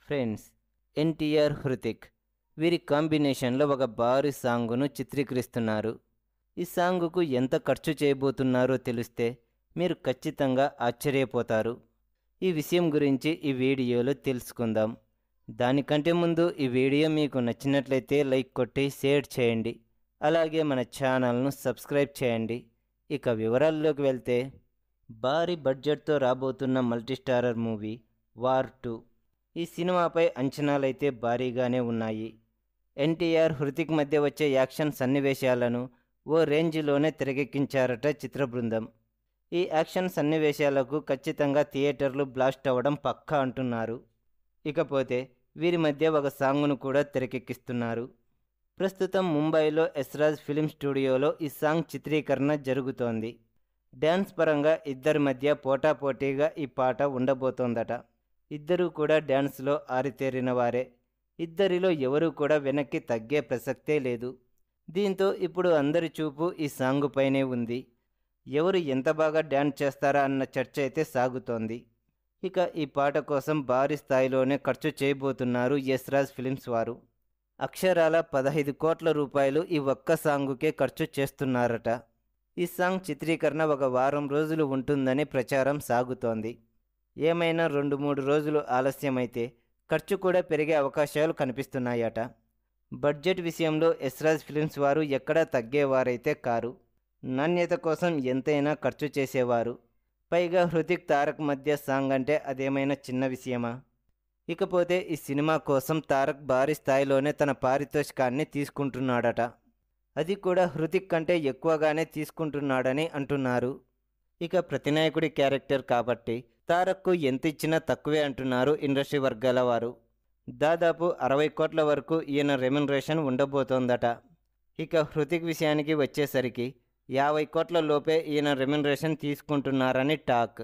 Friends, NTR, Hrithik వీరి కాంబినేషన్లో ఒక భారీ సాంగును చిత్రీకరిస్తున్నారు. ఈ సాంగుకు ఎంత ఖర్చు చేయబోతున్నారో తెలిస్తే మీరు ఖచ్చితంగా ఆశ్చర్యపోతారు. ఈ విషయం గురించి ఈ వీడియోలో తెలుసుకుందాం. దానికంటే ముందు ఈ వీడియో మీకు నచ్చినట్లయితే లైక్ కొట్టి షేర్ చేయండి. అలాగే మన ఛానల్ను సబ్స్క్రైబ్ చేయండి. ఇక వివరాల్లోకి వెళ్తే, భారీ బడ్జెట్తో రాబోతున్న మల్టీస్టారర్ మూవీ వార్ 2. ఈ సినిమాపై అంచనాలైతే భారీగానే ఉన్నాయి. ఎన్టీఆర్, హృతిక్ మధ్య వచ్చే యాక్షన్ సన్నివేశాలను ఓ రేంజ్లోనే తెరకెక్కించారట చిత్ర బృందం. ఈ యాక్షన్ సన్నివేశాలకు ఖచ్చితంగా థియేటర్లు బ్లాస్ట్ అవ్వడం పక్కా అంటున్నారు. ఇకపోతే వీరి మధ్య ఒక సాంగ్ను కూడా తెరకెక్కిస్తున్నారు. ప్రస్తుతం ముంబైలో ఎస్రాజ్ ఫిలిం స్టూడియోలో ఈ సాంగ్ చిత్రీకరణ జరుగుతోంది. డ్యాన్స్ పరంగా ఇద్దరి మధ్య పోటాపోటీగా ఈ పాట ఉండబోతోందట. ఇద్దరూ కూడా డ్యాన్స్లో ఆరితేరిన వారే. ఇద్దరిలో ఎవరూ కూడా వెనక్కి తగ్గే ప్రసక్తే లేదు. దీంతో ఇప్పుడు అందరి చూపు ఈ సాంగ్ పైనే ఉంది. ఎవరు ఎంత బాగా డ్యాన్స్ చేస్తారా అన్న చర్చ అయితే సాగుతోంది. ఇక ఈ పాట కోసం భారీ స్థాయిలోనే ఖర్చు చేయబోతున్నారు యశ్రాజ్ ఫిలిమ్స్ వారు. అక్షరాల 15 కోట్ల రూపాయలు ఈ ఒక్క సాంగుకే ఖర్చు చేస్తున్నారట. ఈ సాంగ్ చిత్రీకరణ ఒక వారం రోజులు ఉంటుందని ప్రచారం సాగుతోంది. ఏమైనా 2-3 రోజులు ఆలస్యమైతే ఖర్చు కూడా పెరిగే అవకాశాలు కనిపిస్తున్నాయట. బడ్జెట్ విషయంలో యశ్రాజ్ ఫిలిమ్స్ వారు ఎక్కడా తగ్గేవారైతే కారు. నాణ్యత కోసం ఎంతైనా ఖర్చు చేసేవారు. పైగా హృతిక్, తారక్ మధ్య సాంగ్ అంటే అదేమైనా చిన్న విషయమా? ఇకపోతే ఈ సినిమా కోసం తారక్ భారీ స్థాయిలోనే తన పారితోషికాన్ని తీసుకుంటున్నాడట. అది కూడా హృతిక్ కంటే ఎక్కువగానే తీసుకుంటున్నాడని అంటున్నారు. ఇక ప్రతినాయకుడి క్యారెక్టర్ కాబట్టి తారక్కు ఎంత ఇచ్చినా తక్కువే అంటున్నారు ఇండస్ట్రీ వర్గాల వారు. దాదాపు 60 కోట్ల వరకు ఈయన రెమ్యునరేషన్ ఉండబోతోందట. ఇక హృతిక్ విషయానికి వచ్చేసరికి 50 కోట్ల లోపే ఈయన రెమ్యునరేషన్ తీసుకుంటున్నారని టాక్.